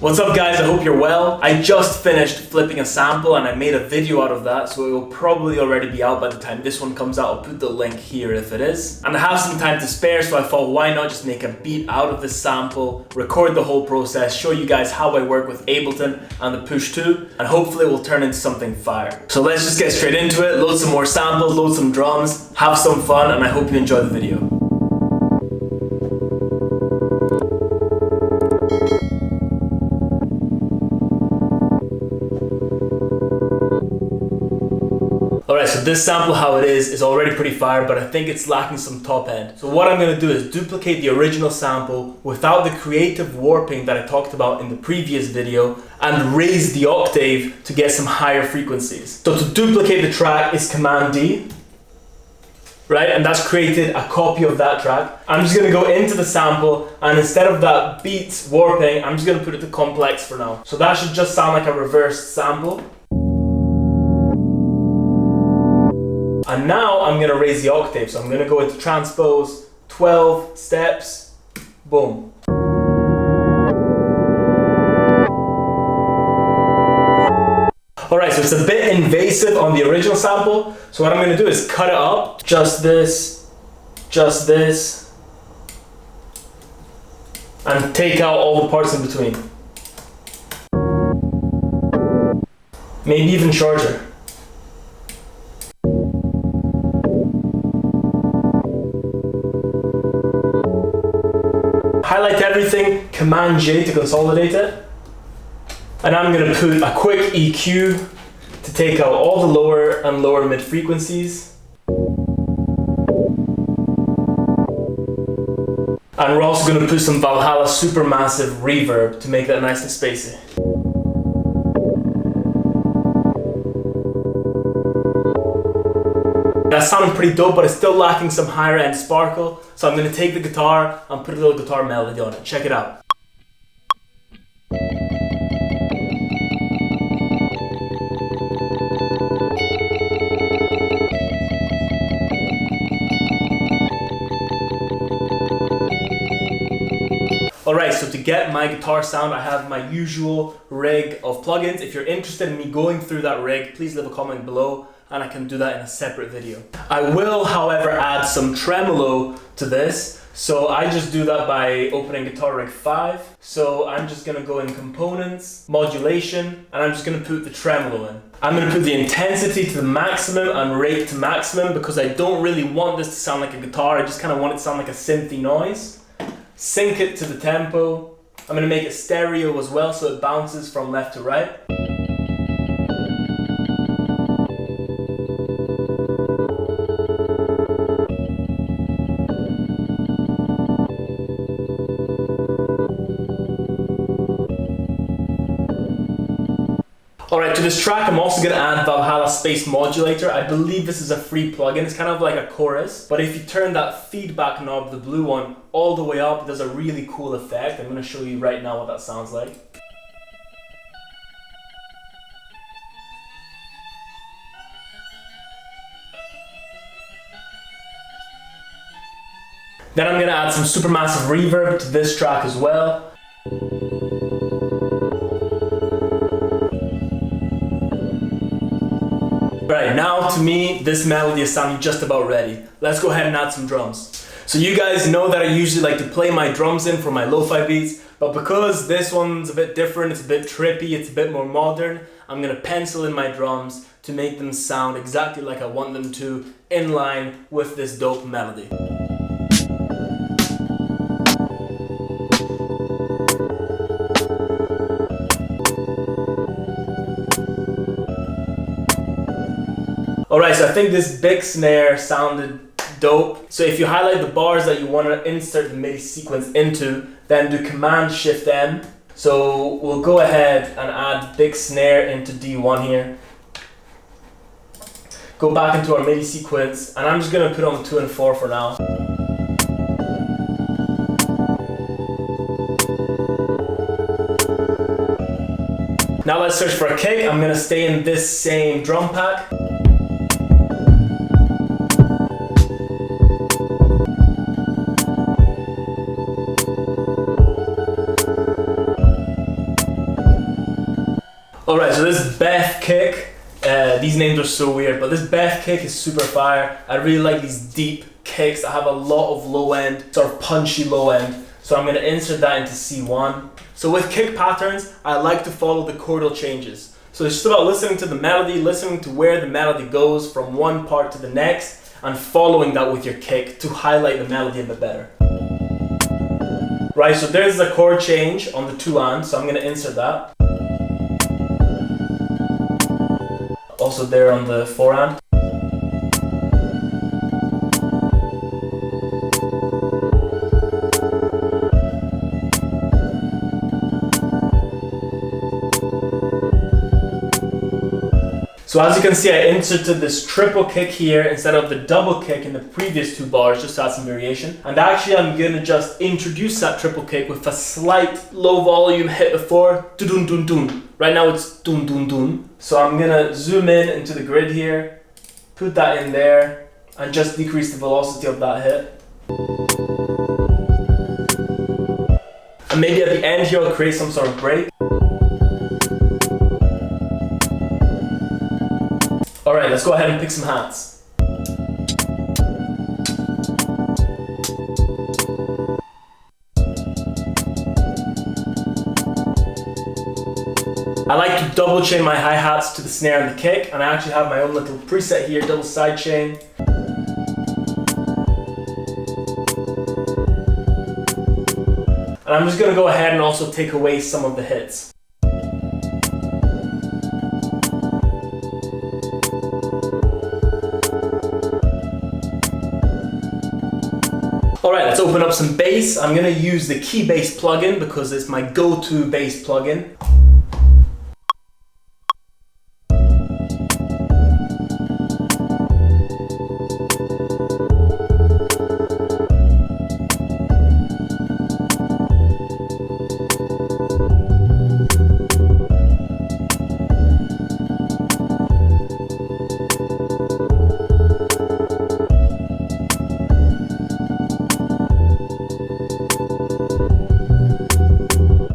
What's up guys, I hope you're well. I just finished flipping a sample and I made a video out of that, so it will probably already be out by the time this one comes out. I'll put the link here if it is. And I have some time to spare, so I thought why not just make a beat out of this sample, record the whole process, show you guys how I work with Ableton and the Push 2, and hopefully it will turn into something fire. So let's just get straight into it, load some more samples, load some drums, have some fun, and I hope you enjoy the video. Alright, so this sample, how it is already pretty fire, but I think it's lacking some top end. So what I'm going to do is duplicate the original sample without the creative warping that I talked about in the previous video and raise the octave to get some higher frequencies. So to duplicate the track is Command D, right? And that's created a copy of that track. I'm just going to go into the sample and instead of that beat warping, I'm just going to put it to complex for now. So that should just sound like a reversed sample. And now I'm going to raise the octave, so I'm going to go into transpose, 12 steps, boom. Alright, so it's a bit invasive on the original sample, so what I'm going to do is cut it up, just this, and take out all the parts in between. Maybe even shorter. Highlight everything, Command J to consolidate it. And I'm going to put a quick EQ to take out all the lower and lower mid frequencies. And we're also going to put some Valhalla Supermassive reverb to make that nice and spacey. That's sounding pretty dope, but it's still lacking some higher end sparkle. So I'm going to take the guitar and put a little guitar melody on it. Check it out. Alright, so to get my guitar sound, I have my usual rig of plugins. If you're interested in me going through that rig, please leave a comment below and I can do that in a separate video. I will, however, add some tremolo to this. So I just do that by opening Guitar Rig 5. So I'm just gonna go in Components, Modulation, and I'm just gonna put the tremolo in. I'm gonna put the intensity to the maximum and rate to maximum because I don't really want this to sound like a guitar. I just kind of want it to sound like a synthy noise. Sync it to the tempo. I'm gonna make it stereo as well so it bounces from left to right. Alright, to this track I'm also going to add Valhalla Space Modulator. I believe this is a free plugin. It's kind of like a chorus, but if you turn that feedback knob, the blue one, all the way up, it does a really cool effect. I'm going to show you right now what that sounds like. Then I'm going to add some supermassive reverb to this track as well. Right, now to me, this melody is sounding just about ready. Let's go ahead and add some drums. So you guys know that I usually like to play my drums in for my lo-fi beats, but because this one's a bit different, it's a bit trippy, it's a bit more modern, I'm gonna pencil in my drums to make them sound exactly like I want them to, in line with this dope melody. Alright, so I think this big snare sounded dope. So if you highlight the bars that you want to insert the MIDI sequence into, then do Command Shift M. So we'll go ahead and add big snare into D1 here. Go back into our MIDI sequence, and I'm just going to put on 2 and 4 for now. Now let's search for a kick. I'm going to stay in this same drum pack. Alright, so this Beth kick, these names are so weird, but this Beth kick is super fire. I really like these deep kicks that have a lot of low end, sort of punchy low end. So I'm going to insert that into C1. So with kick patterns, I like to follow the chordal changes. So it's just about listening to the melody, listening to where the melody goes from one part to the next, and following that with your kick to highlight the melody a bit better. Right, so there's the chord change on the two and, so I'm going to insert that. Also there on the forehand. So as you can see, I inserted this triple kick here instead of the double kick in the previous two bars, just to add some variation. And actually I'm gonna just introduce that triple kick with a slight low volume hit before, dun dun dun. Right now it's dun dun dun. So I'm gonna zoom in into the grid here, put that in there, and just decrease the velocity of that hit. And maybe at the end here I'll create some sort of break. Alright, let's go ahead and pick some hats. I like to double chain my hi-hats to the snare and the kick, and I actually have my own little preset here, double side chain. And I'm just going to go ahead and also take away some of the hits. Alright, let's open up some bass. I'm going to use the Key Bass plugin because it's my go-to bass plugin.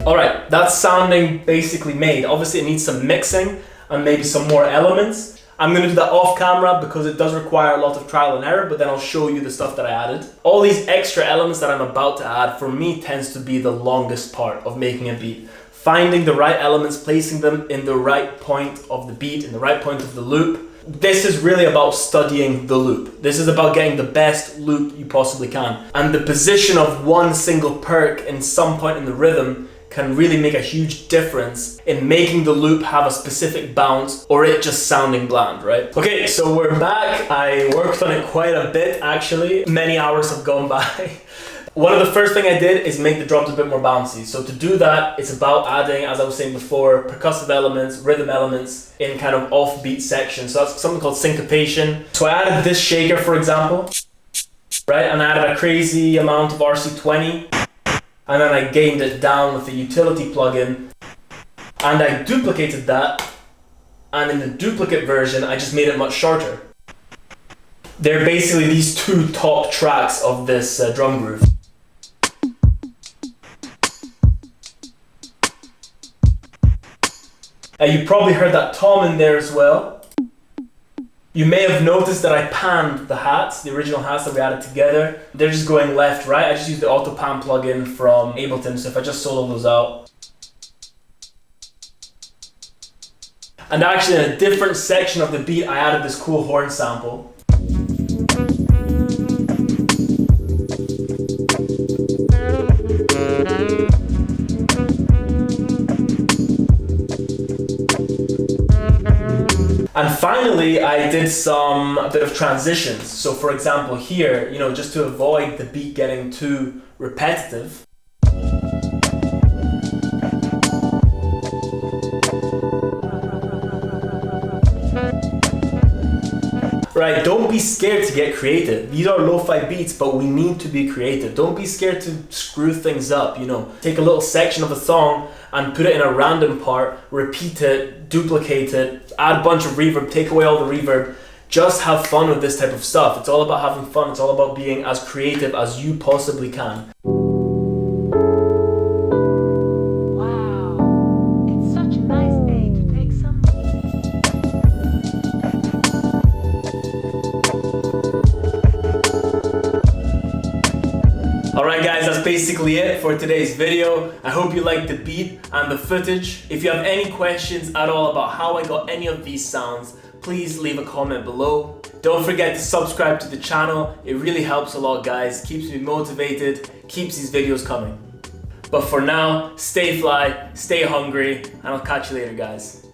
Alright, that's sounding basically made. Obviously it needs some mixing and maybe some more elements. I'm going to do that off camera because it does require a lot of trial and error, but then I'll show you the stuff that I added. All these extra elements that I'm about to add for me tends to be the longest part of making a beat. Finding the right elements, placing them in the right point of the beat, in the right point of the loop. This is really about studying the loop. This is about getting the best loop you possibly can. And the position of one single perk in some point in the rhythm can really make a huge difference in making the loop have a specific bounce or it just sounding bland, right? Okay, so we're back. I worked on it quite a bit actually. Many hours have gone by. One of the first thing I did is make the drums a bit more bouncy. So to do that, it's about adding, as I was saying before, percussive elements, rhythm elements in kind of offbeat sections. So that's something called syncopation. So I added this shaker, for example, right? And I added a crazy amount of RC20. And then I gained it down with the utility plugin. And I duplicated that. And in the duplicate version, I just made it much shorter. They're basically these two top tracks of this drum groove. You probably heard that tom in there as well. You may have noticed that I panned the hats, the original hats that we added together. They're just going left, right? I just used the auto pan plugin from Ableton, so if I just solo those out. And actually in a different section of the beat, I added this cool horn sample. And finally, I did a bit of transitions. So for example, here, just to avoid the beat getting too repetitive. Right, don't be scared to get creative. These are lo-fi beats, but we need to be creative. Don't be scared to screw things up, Take a little section of a song and put it in a random part, repeat it, duplicate it, add a bunch of reverb, take away all the reverb. Just have fun with this type of stuff. It's all about having fun. It's all about being as creative as you possibly can. Wow, it's such a nice day to take Alright guys, that's basically it for today's video. I hope you liked the beat and the footage. If you have any questions at all about how I got any of these sounds, please leave a comment below. Don't forget to subscribe to the channel. It really helps a lot, guys. Keeps me motivated, keeps these videos coming. But for now, stay fly, stay hungry, and I'll catch you later, guys.